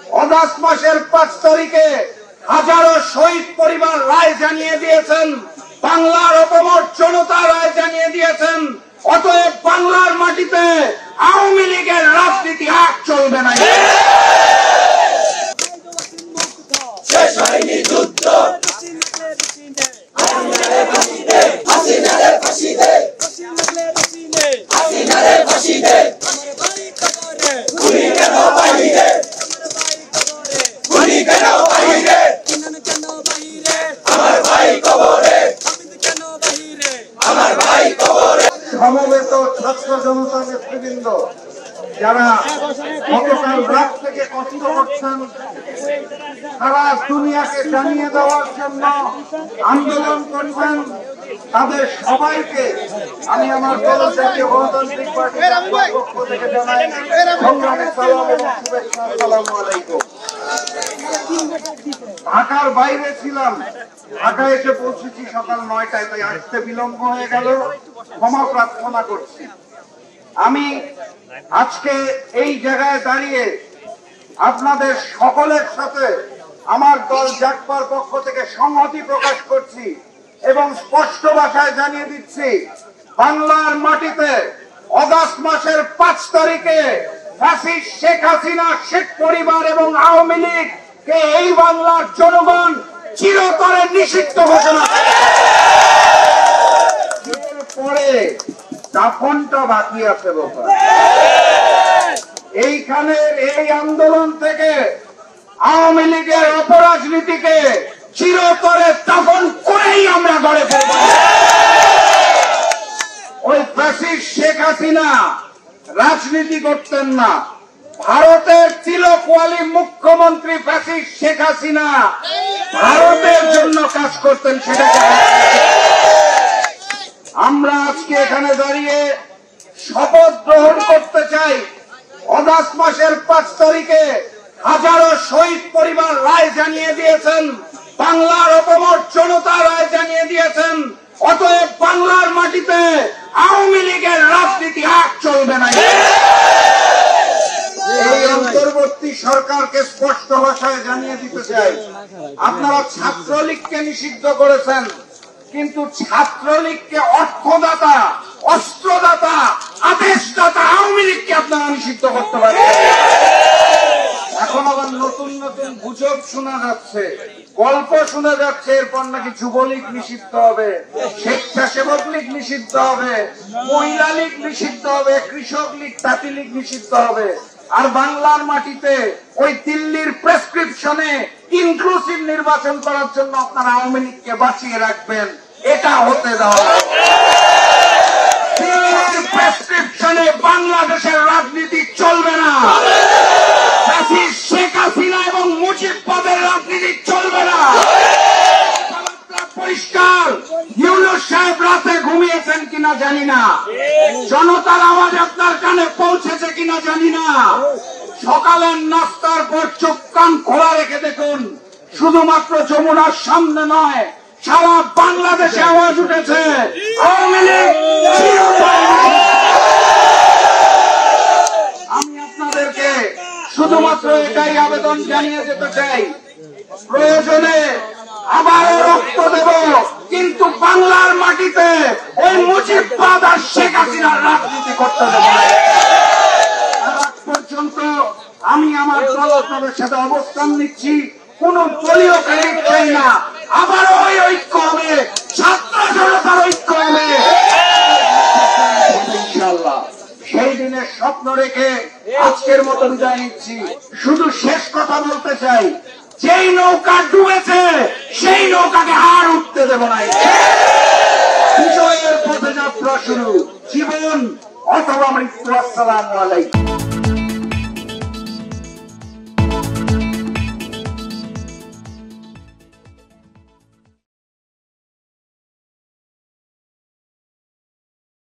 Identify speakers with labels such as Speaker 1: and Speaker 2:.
Speaker 1: August মাসের 5 তারিখে হাজারো শহীদ পরিবার রায় জানিয়ে দিয়েছেন, বাংলার অপমর জনতা রায় জানিয়ে দিয়েছেন। অতএব বাংলার মাটিতে আওয়ামী লীগের রাজনীতি আর চলবে না।
Speaker 2: শেষ হয়নি যুদ্ধ, হাসিনারে ফাঁসি দে, হাসিনারে ফাঁসি দে, হাসিনারে ফাঁসি দে। গুলি কেন বাহিরে, গুলি কেন বাহিরে, আমার ভাই কবরে, আমার ভাই কবরে।
Speaker 1: সমবেত ছাত্র জনতা নেতৃবৃন্দ যারা গতকাল রাত থেকে কষ্ট করছেন, সারা দুনিয়াকে জানিয়ে দেওয়ার জন্য আন্দোলন করছেন, তাদের সবাইকে আমি আমার দল জাতীয় গণতান্ত্রিক পার্টির পক্ষ থেকে জানাই সংগ্রামী সালাম এবং শুভেচ্ছা। আসসালামু আলাইকুম। ঢাকার বাইরে ছিলাম, ঢাকায় এসে পৌঁছেছি সকাল 9টায়, তাই আসতে বিলম্ব হয়ে গেল, ক্ষমা প্রার্থনা করছি। আমি আজকে এই জায়গায় দাঁড়িয়ে আপনাদের সকলের সাথে আমার দল জাগবার পক্ষ থেকে সংহতি প্রকাশ করছি এবং স্পষ্ট ভাষায় জানিয়ে দিচ্ছি, বাংলার মাটিতে অগাস্ট মাসের 5 তারিখে ফ্যাসিস্ট শেখ হাসিনা, শেখ পরিবার এবং আওয়ামী লীগকে এই বাংলার জনগণ চিরতরে নিষিদ্ধ ঘোষণা পরে দাফনটা বাকি আছে। এইখানে এই আন্দোলন থেকে আওয়ামী লীগের অপরাজনীতিকে চিরতরে দাফন করেই আমরা গড়ে ফেলব। ওই ফ্যাসিস্ট শেখ হাসিনা রাজনীতি করতেন না, ভারতের চিরকালীন মুখ্যমন্ত্রী ফ্যাসিস্ট শেখ হাসিনা ভারতের জন্য কাজ করতেন। সেটাকে আমরা আজকে এখানে দাঁড়িয়ে শপথ গ্রহণ করতে চাই। অগাস্ট মাসের 5 তারিখে হাজারো শহীদ পরিবার রায় জানিয়ে দিয়েছেন, বাংলার অপমর জনতা রায় জানিয়ে দিয়েছেন। অতএব বাংলার মাটিতে আওয়ামী লীগের রাজনীতি আর চলবে না। এই অন্তর্বর্তী সরকারকে স্পষ্ট ভাষায় জানিয়ে দিতে চাই, আপনারা ছাত্রলীগকে নিষিদ্ধ করেছেন, কিন্তু ছাত্রলীগকে অর্থদাতা, অস্ত্রদাতা, আদেশদাতা আওয়ামী লীগকে আপনারা নিষিদ্ধ করতে পারেন। এখন আবার নতুন নতুন গুজব শোনা যাচ্ছে, গল্প শোনা যাচ্ছে, এরপর নাকি যুবলীগ নিষিদ্ধ হবে, স্বেচ্ছাসেবক লীগ নিষিদ্ধ হবে, মহিলা লীগ নিষিদ্ধ হবে, কৃষক লীগ, তাঁতি লীগ নিষিদ্ধ হবে। আর বাংলার মাটিতে ওই দিল্লির প্রেসক্রিপশনে ইনক্লুসিভ নির্বাচন করার জন্য আপনারা আওয়ামী লীগকে বাঁচিয়ে রাখবেন, এটা হতে দেওয়া। দিল্লির প্রেসক্রিপশনে বাংলাদেশের রাজনীতি চলবে না, শেখ হাসিনা এবং মুজিববাদের রাজনীতি চলবে না। পরিষ্কার। ইউনূস সাহেব রাতে ঘুমিয়েছেন কিনা জানি না, জনতার আওয়াজ আপনার কানে পৌঁছেছে কিনা জানি না। সকালের নাস্তার পর চোখ কান খোলা রেখে দেখুন, শুধুমাত্র যমুনার সামনে নয়, সারা বাংলাদেশে আওয়াজ উঠেছে আওয়ামী লীগ। আমি আপনাদেরকে শুধুমাত্র এটাই আবেদন জানিয়ে যেতে চাই, প্রয়োজনে আবারও রক্ত দেব, কিন্তু বাংলার মাটিতে ওই মুজিববাদ আর শেখ হাসিনার রাজনীতি করতে দেব না। পর্যন্ত আমি আমার দল আপনাদের সাথে অবস্থান নিচ্ছি, কোন দলীয় ক্রেডিট চাই না। আবারও ওই ঐক্য হবে, ছাত্র জনতার ঐক্য হবে ইনশাআল্লাহ। সেই দিনের স্বপ্ন রেখে আজকের মতো বিদায় নিচ্ছি। শুধু শেষ কথা বলতে চাই, যেই নৌকা ডুবেছে সেই নৌকাকে আর উঠতে দেব না। বিজয়ের পথে যাত্রা শুরু, জীবন অথবা মৃত্যু। আসসালামু আলাইকুম।